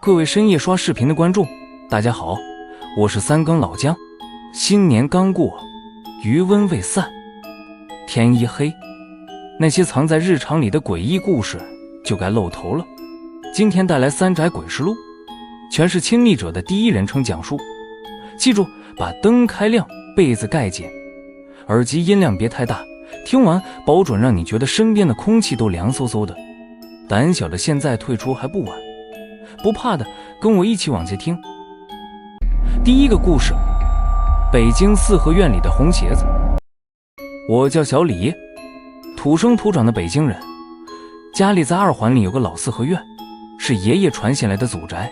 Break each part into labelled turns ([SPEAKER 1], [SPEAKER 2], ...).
[SPEAKER 1] 各位深夜刷视频的观众，大家好，我是三更老姜。新年刚过，余温未散，天一黑，那些藏在日常里的诡异故事就该露头了。今天带来《三宅鬼事录》，全是亲历者的第一人称讲述。记住，把灯开亮，被子盖紧，耳机音量别太大，听完保准让你觉得身边的空气都凉飕飕的。胆小的现在退出还不晚，不怕的跟我一起往下听。第一个故事，北京四合院里的红鞋子。我叫小李，土生土长的北京人，家里在二环里有个老四合院，是爷爷传下来的祖宅，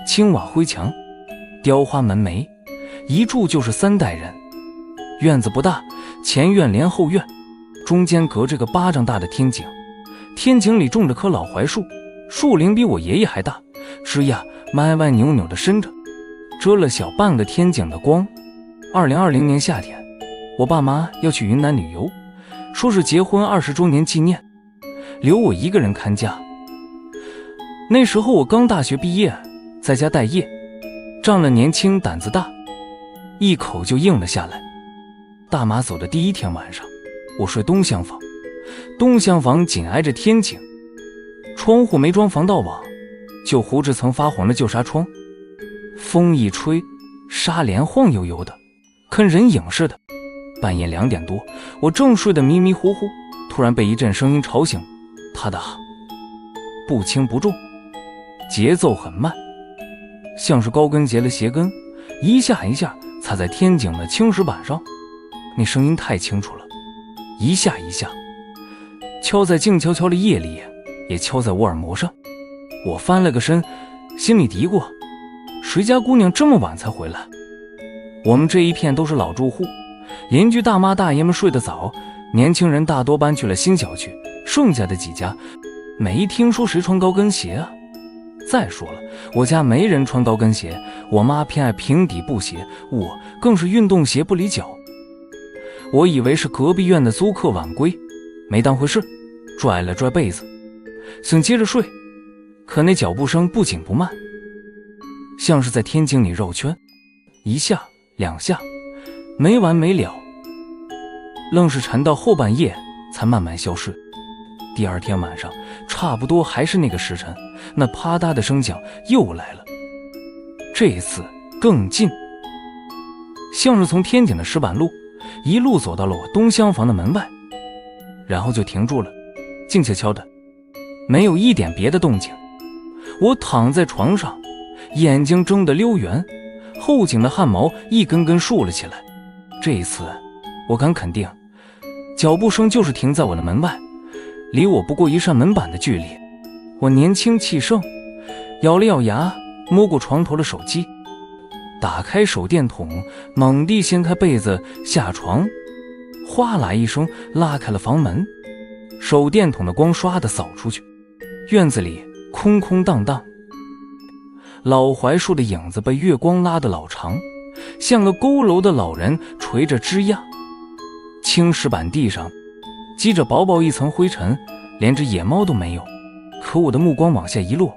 [SPEAKER 1] 青瓦灰墙，雕花门楣，一住就是3代人。院子不大，前院连后院，中间隔着个巴掌大的天井，天井里种着棵老槐树，树龄比我爷爷还大，枝桠歪歪扭扭地伸着，遮了小半个天井的光。2020年夏天，我爸妈要去云南旅游，说是结婚20周年纪念，留我一个人看家。那时候我刚大学毕业，在家待业，仗了年轻胆子大，一口就应了下来。大妈走的第一天晚上，我睡东厢房，东厢房紧挨着天井，窗户没装防盗网，就糊着层发黄的旧纱窗，风一吹，纱帘晃悠悠的，跟人影似的。半夜2点多，我正睡得迷迷糊糊，突然被一阵声音吵醒，他的不轻不重，节奏很慢，像是高跟鞋的鞋跟一下一下擦在天井的青石板上。那声音太清楚了，一下一下敲在静悄悄的夜里，也敲在我耳膜上。我翻了个身，心里嘀咕，谁家姑娘这么晚才回来？我们这一片都是老住户，邻居大妈大爷们睡得早，年轻人大多搬去了新小区，剩下的几家没听说谁穿高跟鞋啊。再说了，我家没人穿高跟鞋，我妈偏爱平底布鞋，我更是运动鞋不离脚。我以为是隔壁院的租客晚归，没当回事，拽了拽被子，想接着睡，可那脚步声不紧不慢，像是在天井里绕圈，一下2下，没完没了，愣是沉到后半夜才慢慢消失。第二天晚上差不多还是那个时辰，那啪嗒的声响又来了，这一次更近，像是从天井的石板路一路走到了我东厢房的门外，然后就停住了，静悄悄的，没有一点别的动静。我躺在床上，眼睛睁得溜圆，后颈的汗毛一根根竖了起来。这一次我敢肯定，脚步声就是停在我的门外，离我不过一扇门板的距离。我年轻气盛，咬了咬牙，摸过床头的手机，打开手电筒，猛地掀开被子下床，哗啦一声拉开了房门，手电筒的光刷地扫出去，院子里空空荡荡，老槐树的影子被月光拉得老长，像个佝偻的老人垂着枝桠，青石板地上积着薄薄一层灰尘，连只野猫都没有。可我的目光往下一落，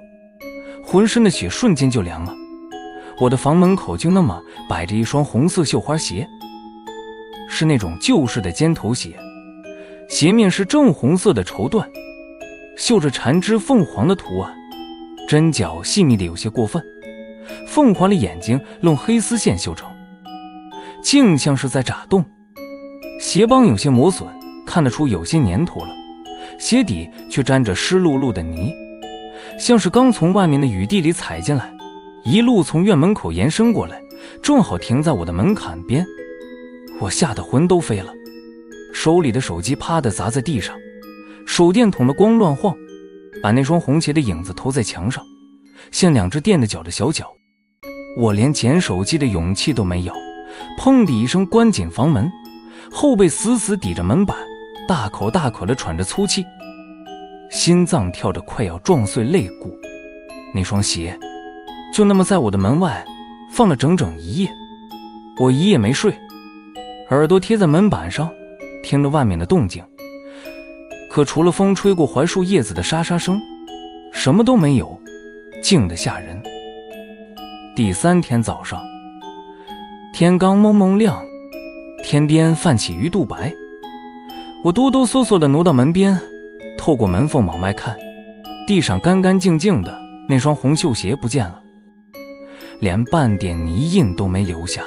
[SPEAKER 1] 浑身的血瞬间就凉了。我的房门口就那么摆着一双红色绣花鞋，是那种旧式的尖头鞋，鞋面是正红色的绸缎，绣着缠枝凤凰的图案，针脚细密的有些过分，凤凰的眼睛用黑丝线绣成，竟像是在眨动。鞋帮有些磨损，看得出有些年头了，鞋底却沾着湿漉漉的泥，像是刚从外面的雨地里踩进来，一路从院门口延伸过来，正好停在我的门槛边。我吓得魂都飞了，手里的手机啪地砸在地上，手电筒的光乱晃，把那双红鞋的影子投在墙上，像2只垫着脚的小脚。我连捡手机的勇气都没有，砰的一声关紧房门，后背死死抵着门板，大口大口地喘着粗气，心脏跳着快要撞碎肋骨。那双鞋就那么在我的门外放了整整1夜，我1夜没睡，耳朵贴在门板上，听着外面的动静，可除了风吹过槐树叶子的沙沙声，什么都没有，静得吓人。第3天早上，天刚蒙蒙亮，天边泛起鱼肚白。我哆哆嗦嗦地挪到门边，透过门缝往外看，地上干干净净的，那双红绣鞋不见了，连半点泥印都没留下，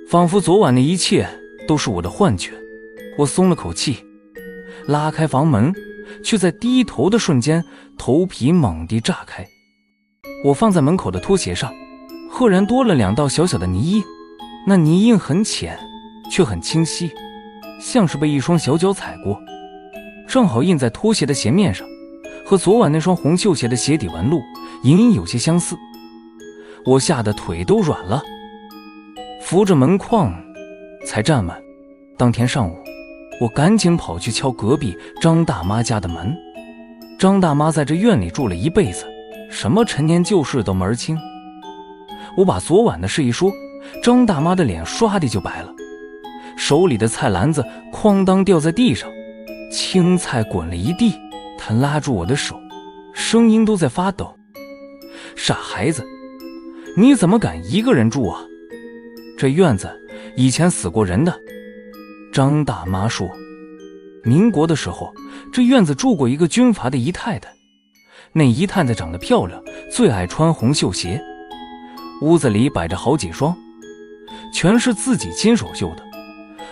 [SPEAKER 1] 仿佛昨晚的一切都是我的幻觉。我松了口气，拉开房门，却在低头的瞬间，头皮猛地炸开。我放在门口的拖鞋上，赫然多了2道小小的泥印，那泥印很浅，却很清晰，像是被一双小脚踩过，正好印在拖鞋的鞋面上，和昨晚那双红绣鞋的鞋底纹路隐隐有些相似。我吓得腿都软了，扶着门框才站稳。当天上午，我赶紧跑去敲隔壁张大妈家的门。张大妈在这院里住了一辈子，什么陈年旧事都门儿清。我把昨晚的事一说，张大妈的脸唰地就白了，手里的菜篮子哐当掉在地上，青菜滚了一地。她拉住我的手，声音都在发抖：“傻孩子，你怎么敢一个人住啊？这院子以前死过人的。”张大妈说，民国的时候，这院子住过一个军阀的姨太太。那姨太太长得漂亮，最爱穿红绣鞋，屋子里摆着好几双，全是自己亲手绣的。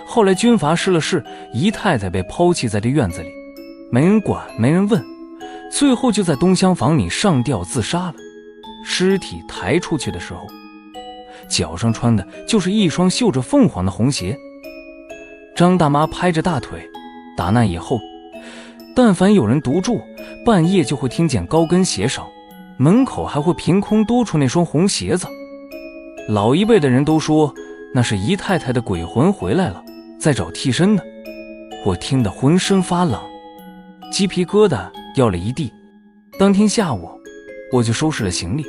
[SPEAKER 1] 后来军阀失了势，姨太太被抛弃在这院子里，没人管，没人问，最后就在东厢房里上吊自杀了。尸体抬出去的时候，脚上穿的就是一双绣着凤凰的红鞋。张大妈拍着大腿，打那以后，但凡有人独住，半夜就会听见高跟鞋声，门口还会凭空多出那双红鞋子。老一辈的人都说那是姨太太的鬼魂回来了，在找替身呢。我听得浑身发冷，鸡皮疙瘩掉了一地。当天下午，我就收拾了行李，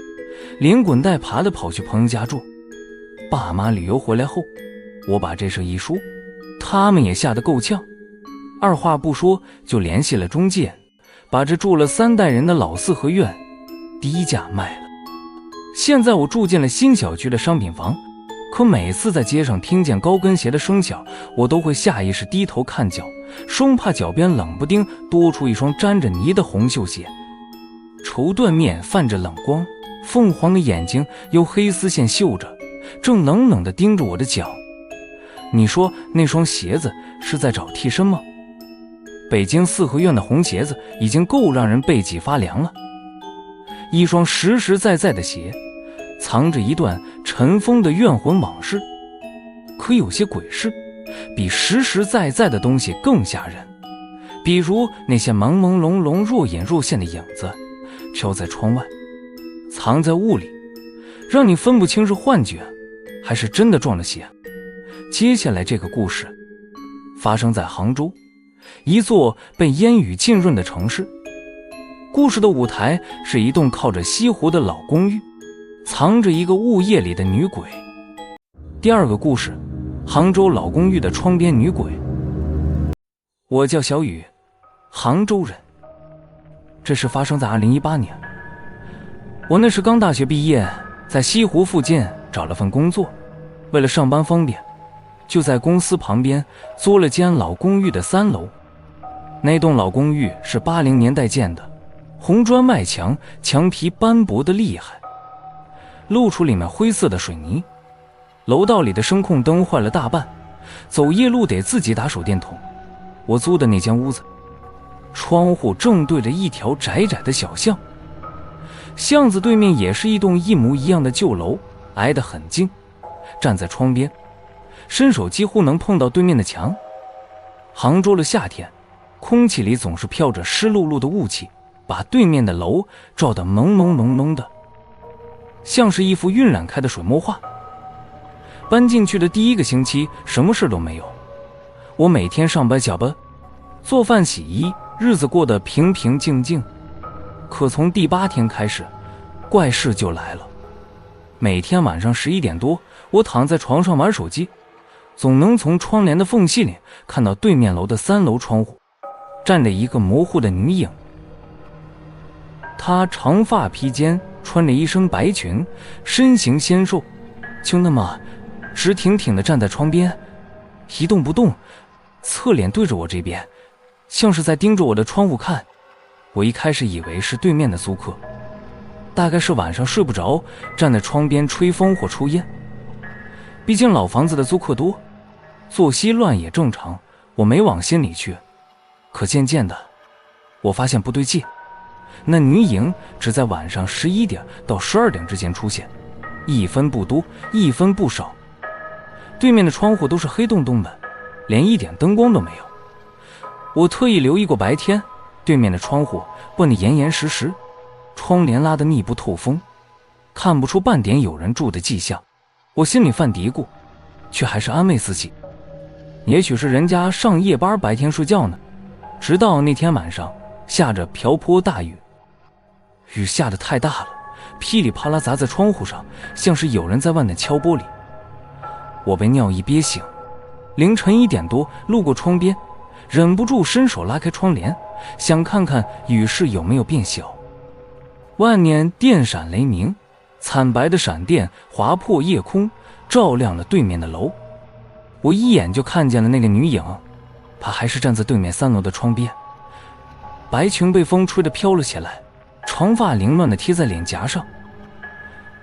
[SPEAKER 1] 连滚带爬地跑去朋友家住。爸妈旅游回来后，我把这事一说，他们也吓得够呛，二话不说就联系了中介，把这住了3代人的老4合院低价卖了。现在我住进了新小区的商品房，可每次在街上听见高跟鞋的声响，我都会下意识低头看脚，生怕脚边冷不丁多出一双沾着泥的红绣鞋。绸缎面泛着冷光，凤凰的眼睛由黑丝线绣着，正冷冷地盯着我的脚。你说那双鞋子是在找替身吗？北京4合院的红鞋子已经够让人背脊发凉了，一双实实在在的鞋，藏着一段尘封的怨魂往事。可有些鬼事比实实在在的东西更吓人，比如那些朦朦胧胧若隐若现的影子，飘在窗外，藏在雾里，让你分不清是幻觉还是真的撞了邪。接下来这个故事发生在杭州，一座被烟雨浸润的城市。故事的舞台是一栋靠着西湖的老公寓，藏着一个雾夜里的女鬼。第2个故事，杭州老公寓的窗边女鬼。我叫小雨，杭州人。这事发生在2018年。我那时刚大学毕业，在西湖附近找了份工作，为了上班方便，就在公司旁边租了间老公寓的3楼。那栋老公寓是80年代建的，红砖外墙，墙皮斑驳得厉害，露出里面灰色的水泥。楼道里的声控灯坏了大半，走夜路得自己打手电筒。我租的那间屋子，窗户正对着一条窄窄的小巷，巷子对面也是一栋一模一样的旧楼，挨得很近。站在窗边，伸手几乎能碰到对面的墙。杭州的夏天，空气里总是飘着湿漉漉的雾气，把对面的楼照得朦朦胧胧的，像是一幅晕染开的水墨画。搬进去的第1个星期，什么事都没有。我每天上班下班，做饭洗衣，日子过得平平静静。可从第8天开始，怪事就来了。每天晚上11点多，我躺在床上玩手机，总能从窗帘的缝隙里看到对面楼的3楼窗户站着一个模糊的女影。她长发披肩，穿着一身白裙，身形纤瘦，就那么直挺挺地站在窗边，一动不动，侧脸对着我这边，像是在盯着我的窗户看。我一开始以为是对面的租客，大概是晚上睡不着，站在窗边吹风或抽烟。毕竟老房子的租客多，作息乱也正常，我没往心里去。可渐渐的，我发现不对劲，那女影只在晚上11点到12点之间出现，一分不多，一分不少。对面的窗户都是黑洞洞的，连一点灯光都没有。我特意留意过白天，对面的窗户关得严严实实，窗帘拉得密不透风，看不出半点有人住的迹象。我心里犯嘀咕，却还是安慰自己，也许是人家上夜班白天睡觉呢。直到那天晚上下着瓢泼大雨，雨下得太大了，噼里啪啦砸在窗户上，像是有人在外面敲玻璃。我被尿意憋醒，凌晨1点多路过窗边，忍不住伸手拉开窗帘，想看看雨势有没有变小。外面电闪雷鸣，惨白的闪电划破夜空，照亮了对面的楼。我一眼就看见了那个女影，她还是站在对面3楼的窗边，白裙被风吹得飘了起来，长发凌乱地贴在脸颊上，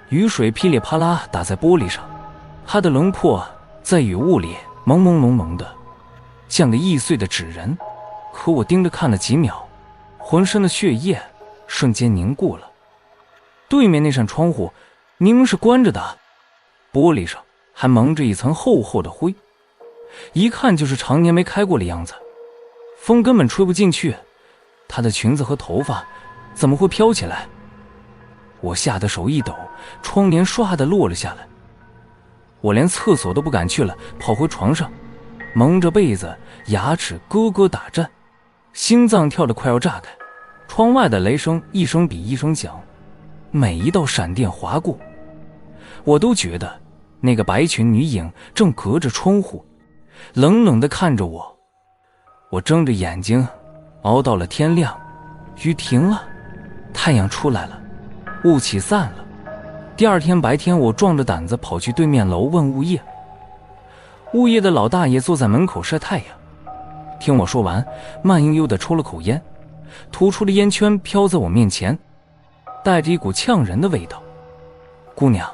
[SPEAKER 1] 雨水噼里啪啦打在玻璃上，她的轮廓在雨雾里朦朦胧胧的，像个易碎的纸人。可我盯着看了几秒，浑身的血液瞬间凝固了。对面那扇窗户明明是关着的，玻璃上还蒙着一层厚厚的灰，一看就是常年没开过的样子，风根本吹不进去，她的裙子和头发怎么会飘起来？我吓得手一抖，窗帘唰地落了下来。我连厕所都不敢去了，跑回床上，蒙着被子，牙齿咯咯打颤，心脏跳得快要炸开。窗外的雷声一声比一声响，每一道闪电划过，我都觉得那个白裙女影正隔着窗户冷冷地看着我。我睁着眼睛熬到了天亮，雨停了，太阳出来了，雾气散了。第二天白天，我壮着胆子跑去对面楼问物业。物业的老大爷坐在门口晒太阳，听我说完，慢悠悠地抽了口烟，吐出的烟圈飘在我面前，带着一股呛人的味道。姑娘，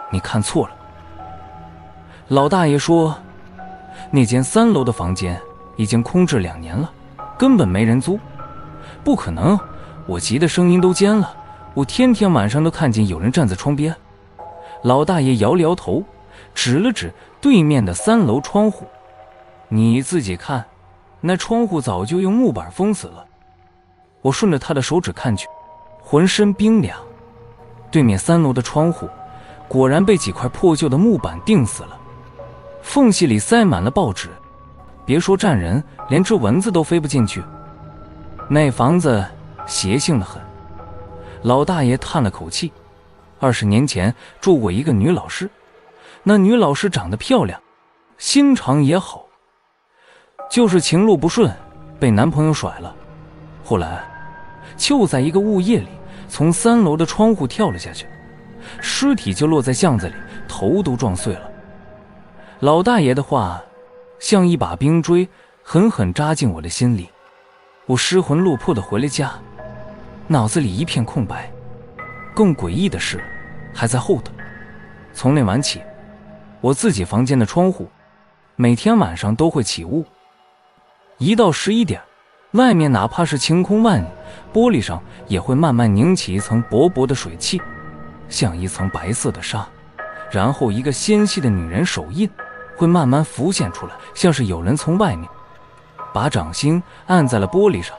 [SPEAKER 1] 你看错了。老大爷说，那间3楼的房间已经空置2年了，根本没人租。不可能，我急得声音都尖了，我天天晚上都看见有人站在窗边。老大爷摇了摇头，指了指对面的3楼窗户，你自己看，那窗户早就用木板封死了。我顺着他的手指看去，浑身冰凉。对面3楼的窗户果然被几块破旧的木板钉死了，缝隙里塞满了报纸，别说站人，连只蚊子都飞不进去。那房子邪性得很。老大爷叹了口气，20年前住过一个女老师，那女老师长得漂亮，心肠也好，就是情路不顺，被男朋友甩了。后来就在一个物业里从3楼的窗户跳了下去，尸体就落在巷子里，头都撞碎了。老大爷的话像一把冰锥，狠狠扎进我的心里。我失魂落魄地回了家，脑子里一片空白。更诡异的事还在后头。从那晚起，我自己房间的窗户每天晚上都会起雾，一到11点，外面哪怕是晴空万里，玻璃上也会慢慢凝起一层薄薄的水汽，像一层白色的纱，然后一个纤细的女人手印会慢慢浮现出来，像是有人从外面把掌心按在了玻璃上，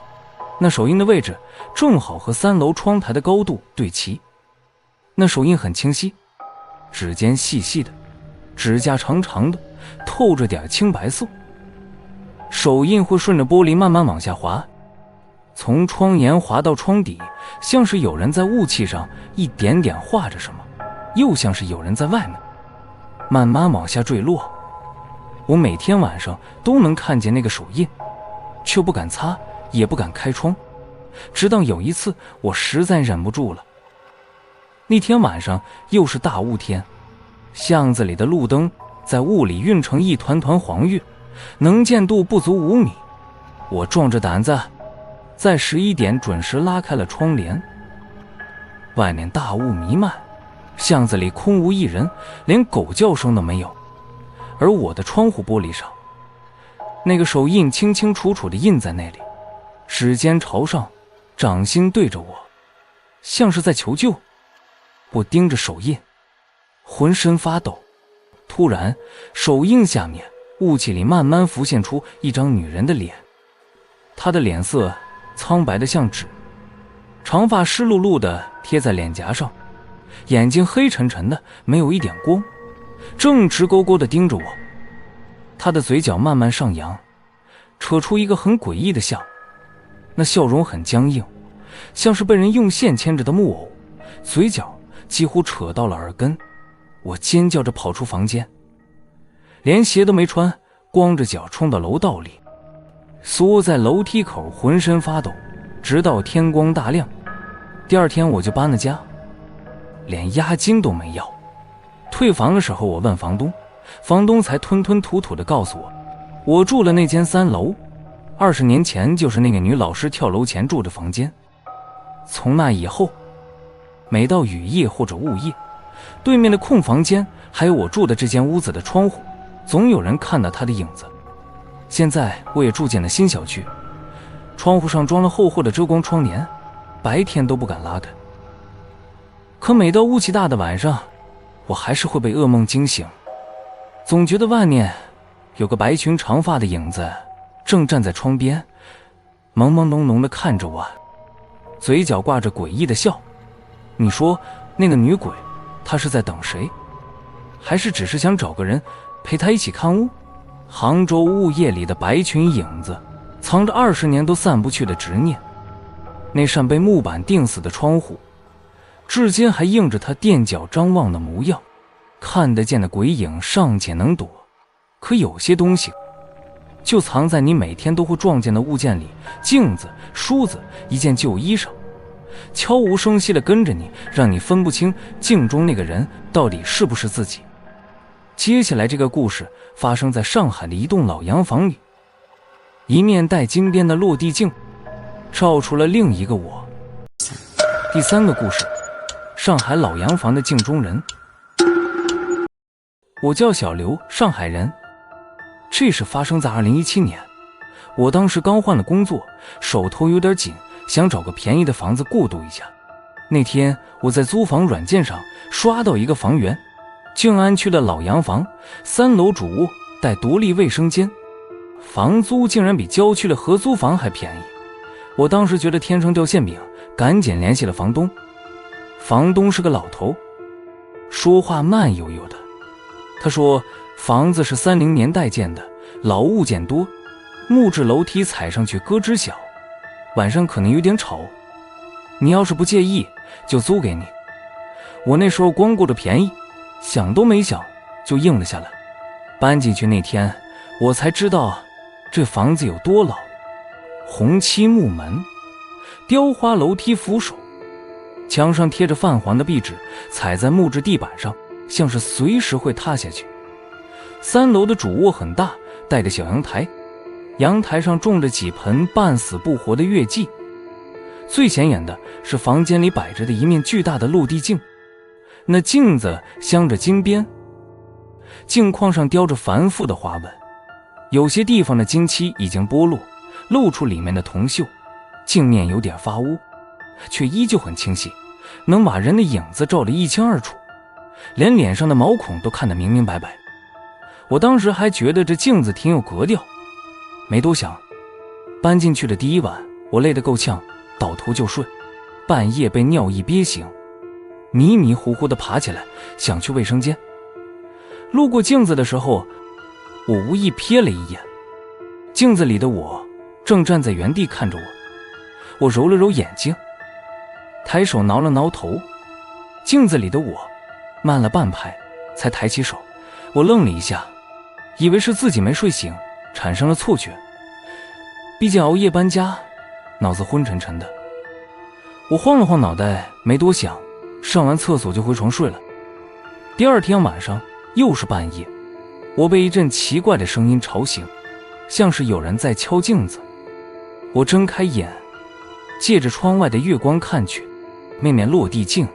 [SPEAKER 1] 那手印的位置正好和3楼窗台的高度对齐。那手印很清晰，指尖细细的，指甲长长的，透着点青白色。手印会顺着玻璃慢慢往下滑，从窗沿滑到窗底，像是有人在雾气上一点点画着什么，又像是有人在外面慢慢往下坠落。我每天晚上都能看见那个手印，却不敢擦，也不敢开窗。直到有一次我实在忍不住了，那天晚上又是大雾天，巷子里的路灯在雾里晕成一团团黄月，能见度不足5米。我壮着胆子在11点准时拉开了窗帘。外面大雾弥漫，巷子里空无一人，连狗叫声都没有。而我的窗户玻璃上，那个手印清清楚楚地印在那里，指尖朝上，掌心对着我，像是在求救。我盯着手印，浑身发抖。突然，手印下面雾气里慢慢浮现出一张女人的脸，她的脸色苍白得像纸，长发湿漉漉的贴在脸颊上，眼睛黑沉沉的，没有一点光，正直勾勾地盯着我。她的嘴角慢慢上扬，扯出一个很诡异的笑，那笑容很僵硬，像是被人用线牵着的木偶，嘴角几乎扯到了耳根。我尖叫着跑出房间，连鞋都没穿，光着脚冲到楼道里，缩在楼梯口，浑身发抖，直到天光大亮。第二天我就搬了家，连押金都没要。退房的时候我问房东，房东才吞吞吐吐地告诉我，我住了那间3楼，20年前就是那个女老师跳楼前住的房间。从那以后，每到雨夜或者雾夜，对面的空房间还有我住的这间屋子的窗户，总有人看到她的影子。现在我也住进了新小区，窗户上装了厚厚的遮光窗帘，白天都不敢拉开。可每到雾气大的晚上，我还是会被噩梦惊醒，总觉得外面有个白裙长发的影子正站在窗边，朦朦胧胧地看着我，嘴角挂着诡异的笑。你说那个女鬼，她是在等谁？还是只是想找个人陪她一起看屋？杭州雾夜里的白裙影子，藏着20年都散不去的执念。那扇被木板钉死的窗户，至今还映着她垫脚张望的模样。看得见的鬼影尚且能躲，可有些东西就藏在你每天都会撞见的物件里，镜子、梳子、一件旧衣裳，悄无声息地跟着你，让你分不清镜中那个人到底是不是自己。接下来这个故事发生在上海的一栋老洋房里，一面带金边的落地镜照出了另一个我。第3个故事，上海老洋房的镜中人。我叫小刘，上海人。这事发生在2017年，我当时刚换了工作，手头有点紧，想找个便宜的房子过渡一下。那天我在租房软件上刷到一个房源，静安区的老洋房，3楼主卧带独立卫生间，房租竟然比郊区的合租房还便宜。我当时觉得天上掉馅饼，赶紧联系了房东。房东是个老头，说话慢悠悠的。他说房子是30年代建的，老物件多，木质楼梯踩上去咯吱响，晚上可能有点吵，你要是不介意就租给你。我那时候光顾着便宜，想都没想就应了下来。搬进去那天我才知道这房子有多老，红漆木门，雕花楼梯扶手，墙上贴着泛黄的壁纸，踩在木质地板上，像是随时会塌下去。3楼的主卧很大，带个小阳台，阳台上种着几盆半死不活的月季。最显眼的是房间里摆着的一面巨大的落地镜，那镜子镶着金边，镜框上雕着繁复的花纹，有些地方的金漆已经剥落，露出里面的铜锈，镜面有点发乌，却依旧很清晰，能把人的影子照得一清二楚，连脸上的毛孔都看得明明白白。我当时还觉得这镜子挺有格调，没多想，搬进去的第1晚，我累得够呛，倒头就睡，半夜被尿意憋醒，迷迷糊糊地爬起来，想去卫生间。路过镜子的时候，我无意瞥了一眼，镜子里的我正站在原地看着我。我揉了揉眼睛，抬手挠了挠头，镜子里的我慢了半拍才抬起手。我愣了一下，以为是自己没睡醒，产生了错觉。毕竟熬夜搬家，脑子昏沉沉的。我晃了晃脑袋，没多想，上完厕所就回床睡了。第二天晚上又是半夜，我被一阵奇怪的声音吵醒，像是有人在敲镜子。我睁开眼，借着窗外的月光看去，那面落地镜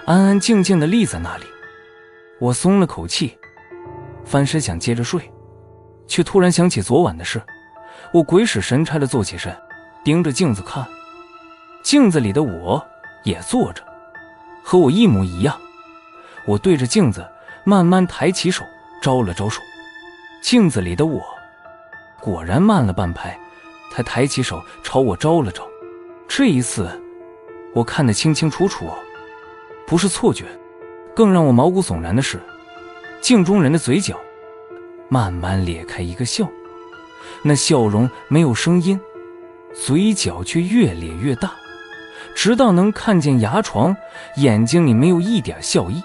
[SPEAKER 1] 安安静静地立在那里。我松了口气，翻身想接着睡，却突然想起昨晚的事。我鬼使神差地坐起身，盯着镜子看，镜子里的我也坐着，和我一模一样。我对着镜子慢慢抬起手，招了招手，镜子里的我果然慢了半拍，才抬起手朝我招了招。这一次我看得清清楚楚，不是错觉。更让我毛骨悚然的是，镜中人的嘴角慢慢咧开一个笑，那笑容没有声音，嘴角却越咧越大，直到能看见牙床，眼睛里没有一点笑意，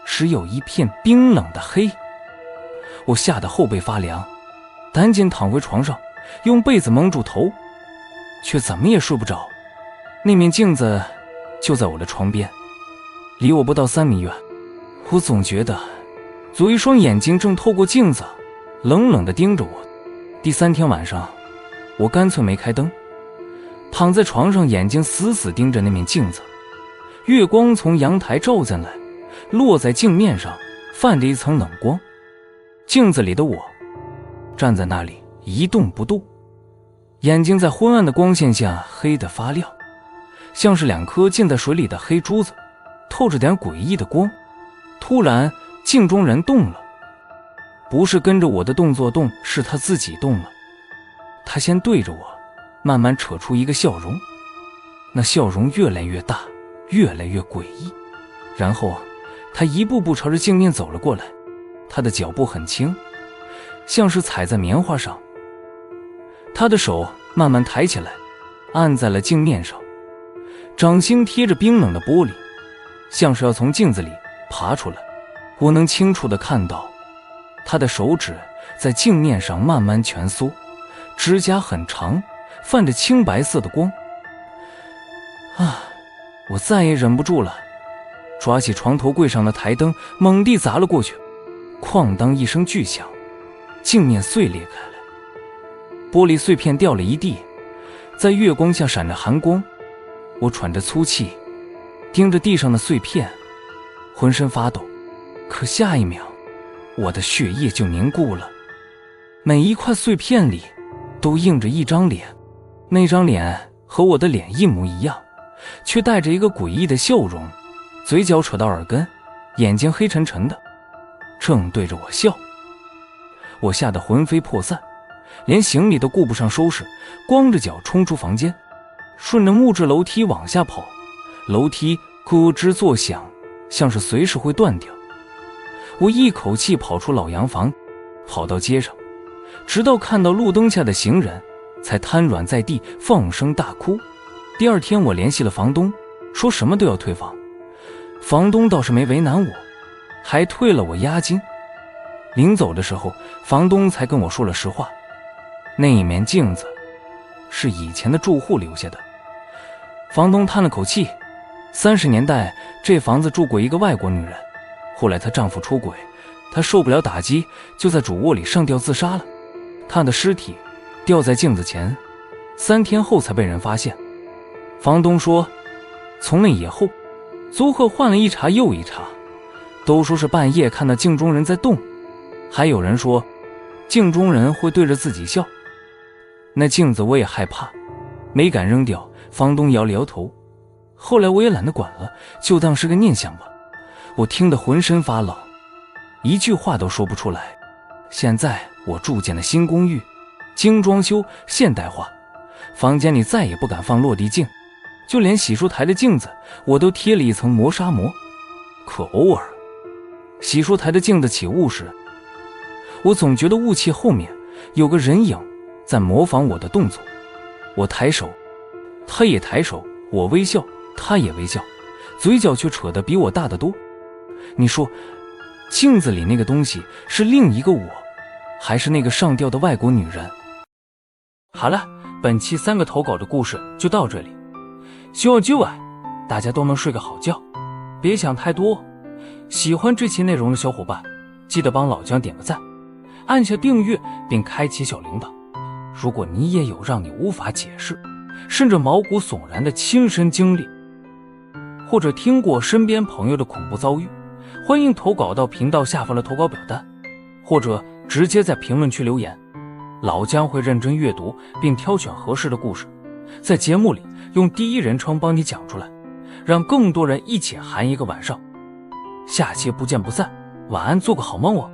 [SPEAKER 1] 只有一片冰冷的黑。我吓得后背发凉，赶紧躺回床上，用被子蒙住头，却怎么也睡不着。那面镜子就在我的床边，离我不到3米远。我总觉得有一双眼睛正透过镜子冷冷地盯着我。第3天晚上，我干脆没开灯，躺在床上，眼睛死死盯着那面镜子。月光从阳台照进来，落在镜面上，泛着一层冷光。镜子里的我站在那里一动不动，眼睛在昏暗的光线下黑得发亮，像是2颗浸在水里的黑珠子，透着点诡异的光。突然镜中人动了，不是跟着我的动作动，是他自己动了。他先对着我慢慢扯出一个笑容，那笑容越来越大，越来越诡异。然后他一步步朝着镜面走了过来，他的脚步很轻，像是踩在棉花上。他的手慢慢抬起来，按在了镜面上，掌心贴着冰冷的玻璃，像是要从镜子里爬出来。我能清楚地看到他的手指在镜面上慢慢蜷缩，指甲很长，泛着青白色的光。我再也忍不住了，抓起床头柜上的台灯，猛地砸了过去。哐当一声巨响，镜面碎裂开来，玻璃碎片掉了一地，在月光下闪着寒光。我喘着粗气，盯着地上的碎片，浑身发抖。可下一秒，我的血液就凝固了。每一块碎片里都映着一张脸，那张脸和我的脸一模一样，却带着一个诡异的笑容，嘴角扯到耳根，眼睛黑沉沉的，正对着我笑。我吓得魂飞魄散，连行李都顾不上收拾，光着脚冲出房间，顺着木质楼梯往下跑。楼梯咯吱作响，像是随时会断掉。我一口气跑出老洋房，跑到街上，直到看到路灯下的行人，才瘫软在地，放声大哭。第二天我联系了房东，说什么都要退房。房东倒是没为难我，还退了我押金。临走的时候，房东才跟我说了实话，那一面镜子是以前的住户留下的。房东叹了口气，30年代这房子住过一个外国女人，后来她丈夫出轨，她受不了打击，就在主卧里上吊自杀了。她的尸体吊在镜子前，3天后才被人发现。房东说，从那以后，租客换了一茬又一茬，都说是半夜看到镜中人在动，还有人说镜中人会对着自己笑。那镜子我也害怕，没敢扔掉。房东摇了摇头，后来我也懒得管了，就当是个念想吧。我听得浑身发冷，一句话都说不出来。现在我住进了新公寓，精装修，现代化，房间里再也不敢放落地镜，就连洗漱台的镜子我都贴了一层磨砂膜。可偶尔洗漱台的镜子起雾时，我总觉得雾气后面有个人影在模仿我的动作。我抬手，他也抬手，我微笑，他也微笑，嘴角却扯得比我大得多。你说镜子里那个东西是另一个我，还是那个上吊的外国女人？好了，本期3个投稿的故事就到这里，希望今晚大家都能睡个好觉。别想太多。喜欢这期内容的小伙伴，记得帮老姜点个赞，按下订阅并开启小铃铛。如果你也有让你无法解释，甚至毛骨悚然的亲身经历，或者听过身边朋友的恐怖遭遇，欢迎投稿到频道下方的投稿表单，或者直接在评论区留言，老姜会认真阅读并挑选合适的故事，在节目里用第一人称帮你讲出来，让更多人一起寒一个晚上。下期不见不散，晚安，做个好梦哦。